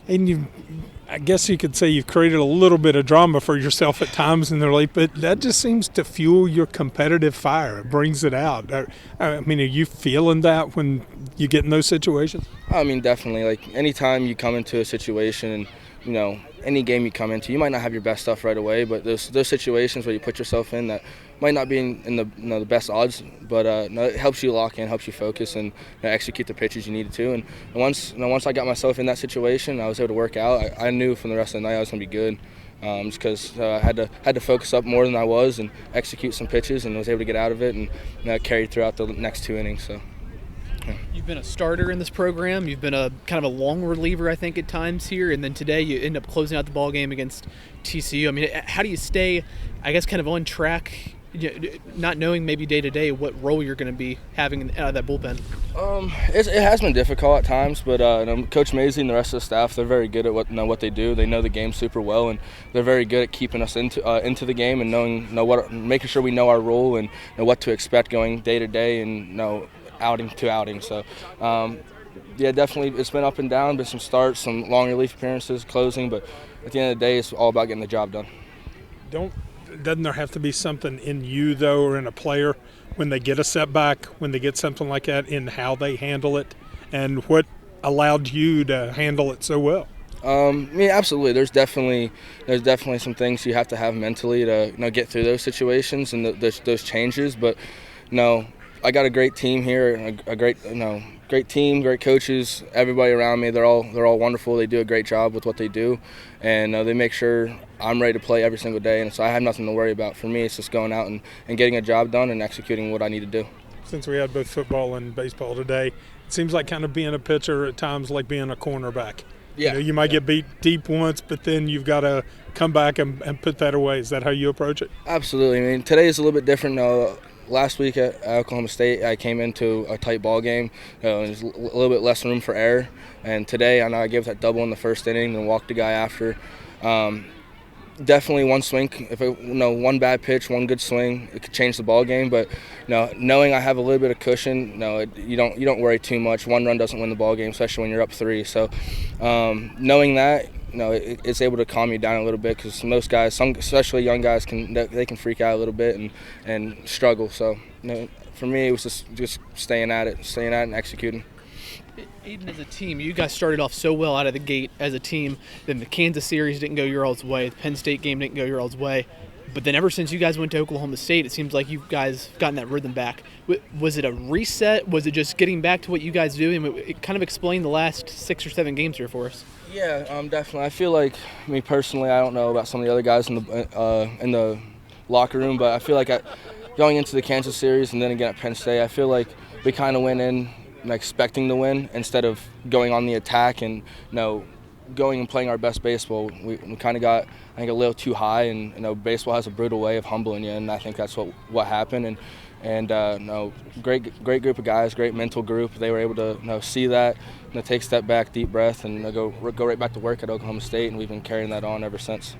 And I guess you could say you've created a little bit of drama for yourself at times in the league, but that just seems to fuel your competitive fire. It brings it out. I mean, are you feeling that when you get in those situations? I mean, definitely. Like, anytime you come into a situation and, any game you come into, you might not have your best stuff right away, but those situations where you put yourself in that might not be in the best odds, but it helps you lock in, helps you focus, and execute the pitches you needed to. And once I got myself in that situation, I was able to work out. I knew from the rest of the night I was going to be good, just because I had to focus up more than I was and execute some pitches, and was able to get out of it and carried throughout the next 2 innings. So. You've been a starter in this program. You've been a kind of a long reliever, I think, at times here. And then today you end up closing out the ball game against TCU. I mean, how do you stay, I guess, kind of on track, not knowing maybe day to day what role you're going to be having out of that bullpen? It has been difficult at times, but Coach Maisie and the rest of the staff, they're very good at what they do. They know the game super well, and they're very good at keeping us into the game and making sure we know our role and know what to expect going day to day and outing to outing. So, definitely it's been up and down, been some starts, some long relief appearances, closing, but at the end of the day, it's all about getting the job done. Doesn't there have to be something in you, though, or in a player when they get a setback, when they get something like that, in how they handle it, and what allowed you to handle it so well? Absolutely. There's definitely some things you have to have mentally to get through those situations and those changes, but I got a great team here, a great team, great coaches, everybody around me. They're all wonderful. They do a great job with what they do, and they make sure I'm ready to play every single day. And so I have nothing to worry about. For me, it's just going out and getting a job done and executing what I need to do. Since we had both football and baseball today, it seems like kind of being a pitcher at times like being a cornerback. Yeah. You might get beat deep once, but then you've got to come back and put that away. Is that how you approach it? Absolutely. I mean, today is a little bit different. Last week at Oklahoma State, I came into a tight ball game. There's a little bit less room for error. And today, I know I gave that double in the first inning and walked the guy after. Definitely one swing, one bad pitch, one good swing, it could change the ball game. But knowing I have a little bit of cushion, you don't worry too much. One run doesn't win the ball game, especially when you're up 3. So knowing that, it's able to calm you down a little bit, because most guys, especially young guys, can freak out a little bit and struggle. So for me, it was just staying at it and executing. Aidan, as a team, you guys started off so well out of the gate as a team. Then the Kansas series didn't go your all's way. The Penn State game didn't go your all's way. But then ever since you guys went to Oklahoma State, it seems like you guys gotten that rhythm back. Was it a reset? Was it just getting back to what you guys do? And it kind of explained the last 6 or 7 games here for us. Yeah, definitely. I feel like, me personally, I don't know about some of the other guys in the locker room, but I feel like going into the Kansas series and then again at Penn State, I feel like we kind of went in expecting to win instead of going on the attack and going and playing our best baseball. We kind of got, I think, a little too high, and baseball has a brutal way of humbling you, and I think that's what happened. And great group of guys, great mental group. They were able to see that, take a step back, deep breath, and go right back to work at Oklahoma State, and we've been carrying that on ever since.